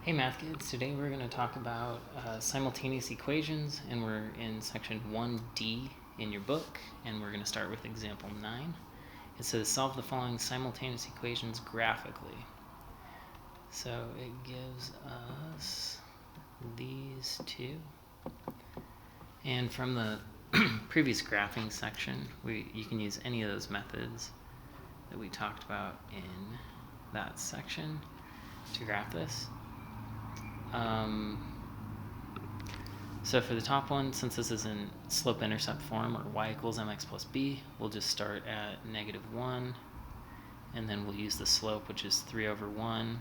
Hey math kids, today we're going to talk about simultaneous equations, and we're in section 1D in your book, and we're going to start with example 9. It says solve the following simultaneous equations graphically. So it gives us these two, and from the previous graphing section you can use any of those methods that we talked about in that section to graph this. So for the top one, since this is in slope-intercept form, or y equals mx plus b, we'll just start at -1, and then we'll use the slope, which is 3 over 1,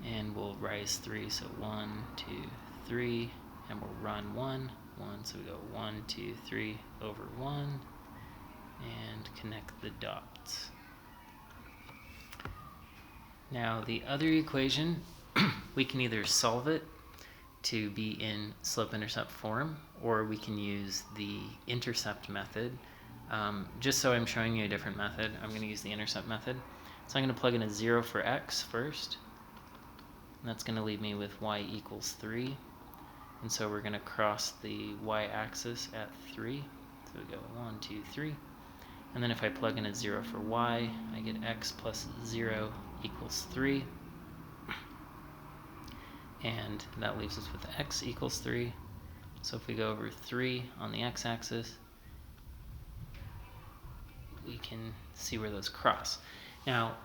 and we'll rise 3, so 1, 2, 3, and we'll run 1, 1, so we go 1, 2, 3 over 1, and connect the dots. Now the other equation, we can either solve it to be in slope-intercept form, or we can use the intercept method. Just so I'm showing you a different method, I'm going to use the intercept method. So I'm going to plug in a 0 for x first, and that's going to leave me with y equals 3. And so we're going to cross the y-axis at 3. So we go 1, 2, 3. And then if I plug in a 0 for y, I get x plus 0 equals 3. And that leaves us with x equals 3. So if we go over 3 on the x-axis, we can see where those cross. Now,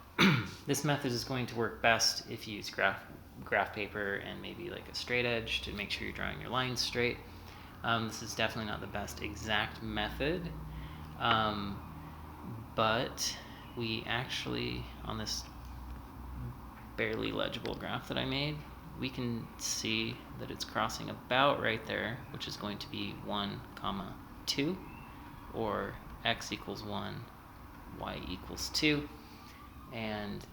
this method is going to work best if you use graph paper and maybe like a straight edge to make sure you're drawing your lines straight. This is definitely not the best exact method, but we actually, on this barely legible graph that I made, we can see that it's crossing about right there, which is going to be 1, 2, or x equals 1, y equals 2. And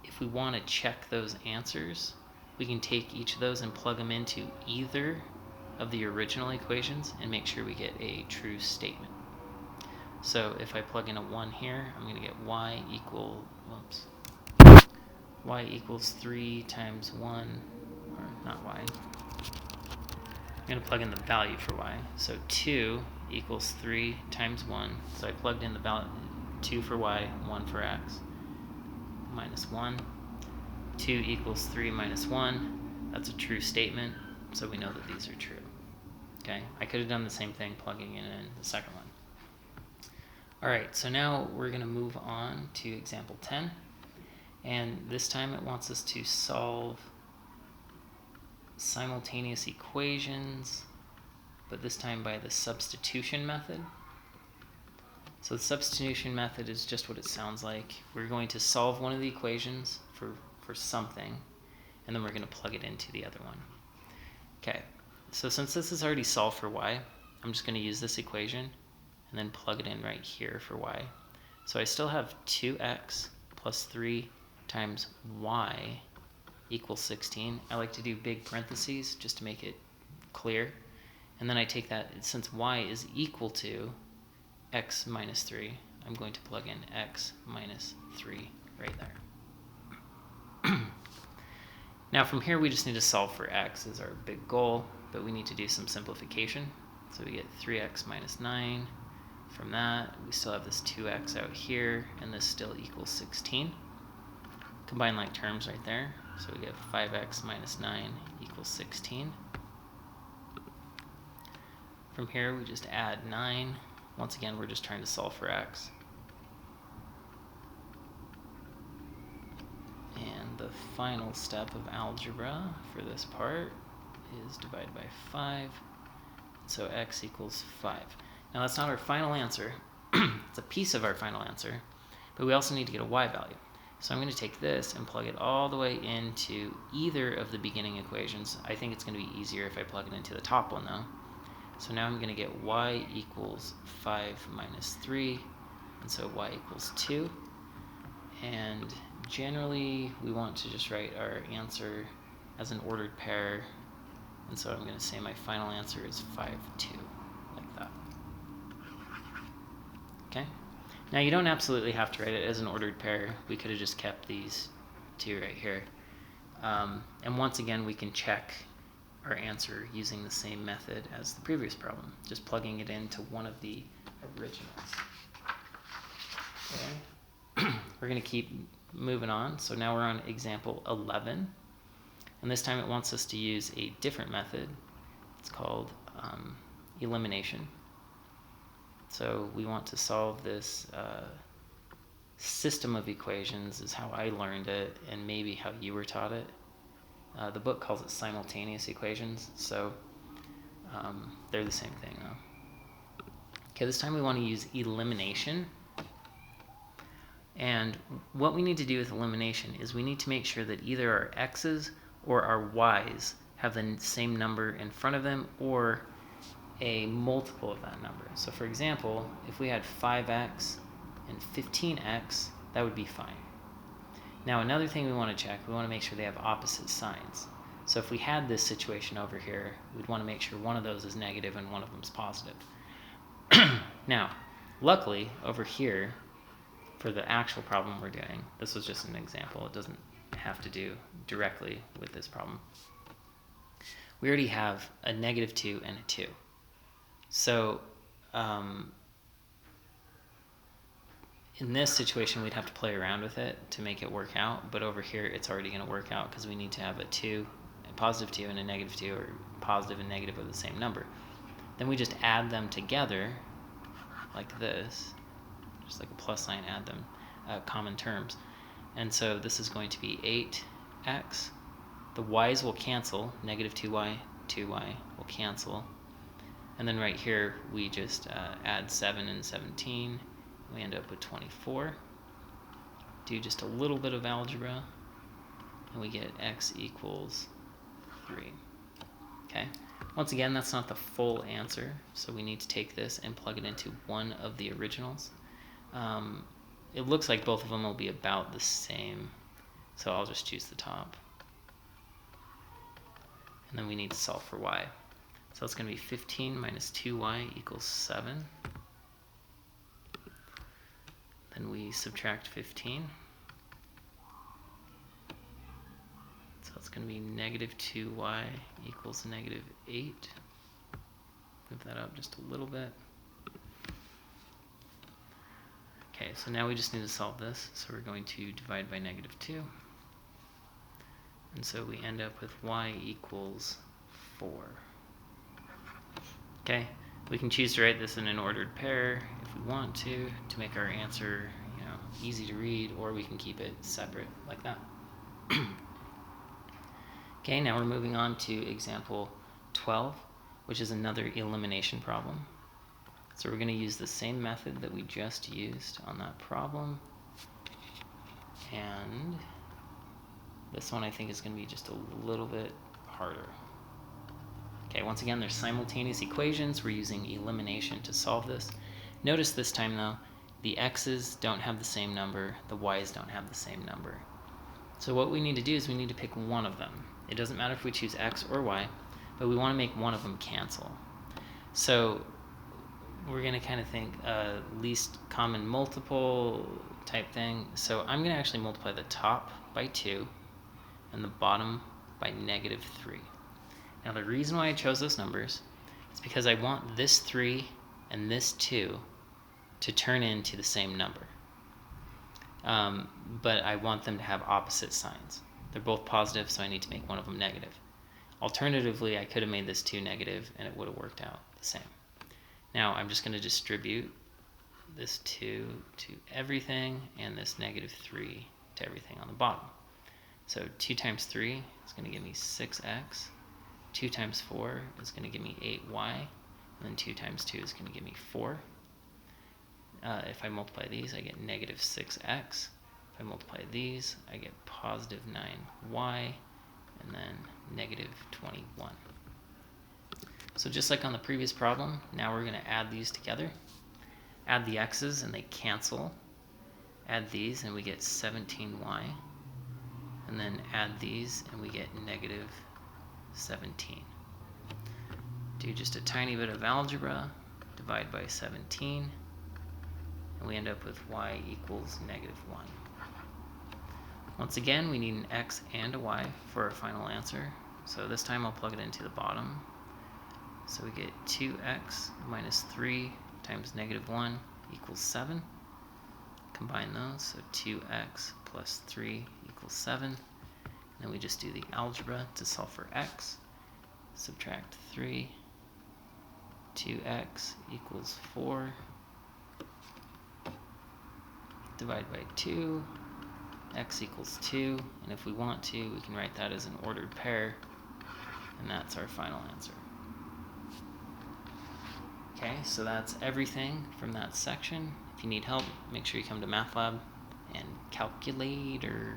if we want to check those answers, we can take each of those and plug them into either of the original equations and make sure we get a true statement. So if I plug in a 1 here, I'm going to get y equals 3 times 1, or not y. I'm going to plug in the value for y. So 2 equals 3 times 1. So I plugged in the value 2 for y, 1 for x, minus 1. 2 equals 3 minus 1. That's a true statement, so we know that these are true. Okay, I could have done the same thing plugging in the second one. All right, so now we're going to move on to example 10. And this time it wants us to solve simultaneous equations, but this time by the substitution method. So the substitution method is just what it sounds like. We're going to solve one of the equations for something, and then we're going to plug it into the other one. Okay, so since this is already solved for y, I'm just going to use this equation and then plug it in right here for y. So I still have 2x plus 3 times y equals 16. I like to do big parentheses just to make it clear. And then I take that, since y is equal to x minus 3, I'm going to plug in x minus 3 right there. Now from here we just need to solve for x as our big goal, but we need to do some simplification. So we get 3x minus 9. From that, we still have this 2x out here, and this still equals 16. Combine like terms right there. So we get 5x minus 9 equals 16. From here, we just add 9. Once again, we're just trying to solve for x. And the final step of algebra for this part is divide by 5. So x equals 5. Now that's not our final answer. It's a piece of our final answer. But we also need to get a y value. So I'm going to take this and plug it all the way into either of the beginning equations. I think it's going to be easier if I plug it into the top one though. So now I'm going to get y equals 5 minus 3, and so y equals 2. And generally we want to just write our answer as an ordered pair, and so I'm going to say my final answer is 5, 2, like that. Okay? Now you don't absolutely have to write it as an ordered pair. We could have just kept these two right here. And once again, we can check our answer using the same method as the previous problem, just plugging it into one of the originals. Okay. We're going to keep moving on. So now we're on example 11. And this time it wants us to use a different method. It's called elimination. So we want to solve this system of equations, is how I learned it, and maybe how you were taught it. The book calls it simultaneous equations, so they're the same thing though. Okay, this time we want to use elimination. And what we need to do with elimination is we need to make sure that either our x's or our y's have the same number in front of them, or a multiple of that number. So for example, if we had 5x and 15x, that would be fine. Now another thing we want to check, we want to make sure they have opposite signs. So if we had this situation over here, we'd want to make sure one of those is negative and one of them is positive. Now, luckily, over here, for the actual problem we're doing, this was just an example, it doesn't have to do directly with this problem. We already have a -2 and a 2. So in this situation, we'd have to play around with it to make it work out, but over here it's already going to work out because we need to have a +2 and a -2, or positive and negative of the same number. Then we just add them together like this, just like a plus sign, add them, common terms. And so this is going to be 8x. The y's will cancel, -2y, 2y will cancel. And then right here, we just add 7 and 17. We end up with 24. Do just a little bit of algebra, and we get x equals 3. Okay. Once again, that's not the full answer, so we need to take this and plug it into one of the originals. It looks like both of them will be about the same, so I'll just choose the top. And then we need to solve for y. So it's going to be 15 minus 2y equals 7. Then we subtract 15. So it's going to be -2y equals -8. Move that up just a little bit. Okay, so now we just need to solve this. So we're going to divide by -2. And so we end up with y equals 4. Okay, we can choose to write this in an ordered pair if we want to make our answer, easy to read, or we can keep it separate like that. Okay, now we're moving on to example 12, which is another elimination problem. So we're going to use the same method that we just used on that problem. And this one I think is going to be just a little bit harder. Okay, once again, there's simultaneous equations. We're using elimination to solve this. Notice this time, though, the x's don't have the same number, the y's don't have the same number. So what we need to do is we need to pick one of them. It doesn't matter if we choose x or y, but we want to make one of them cancel. So we're going to kind of think least common multiple type thing. So I'm going to actually multiply the top by 2 and the bottom by -3. Now the reason why I chose those numbers is because I want this 3 and this 2 to turn into the same number. But I want them to have opposite signs. They're both positive, so I need to make one of them negative. Alternatively, I could have made this 2 negative and it would have worked out the same. Now I'm just going to distribute this 2 to everything and this -3 to everything on the bottom. So 2 times 3 is going to give me 6x. 2 times 4 is going to give me 8y. And then 2 times 2 is going to give me 4. If I multiply these, I get -6x. If I multiply these, I get +9y. And then -21. So just like on the previous problem, now we're going to add these together. Add the x's and they cancel. Add these and we get 17y. And then add these and we get -17. Do just a tiny bit of algebra, divide by 17, and we end up with y equals -1. Once again, we need an x and a y for our final answer. So this time I'll plug it into the bottom. So we get 2x minus 3 times negative 1 equals 7. Combine those, so 2x plus 3 equals 7. And then we just do the algebra to solve for x. Subtract 3. 2x equals 4. Divide by 2. X equals 2. And if we want to, we can write that as an ordered pair. And that's our final answer. Okay, so that's everything from that section. If you need help, make sure you come to Math Lab and calculator.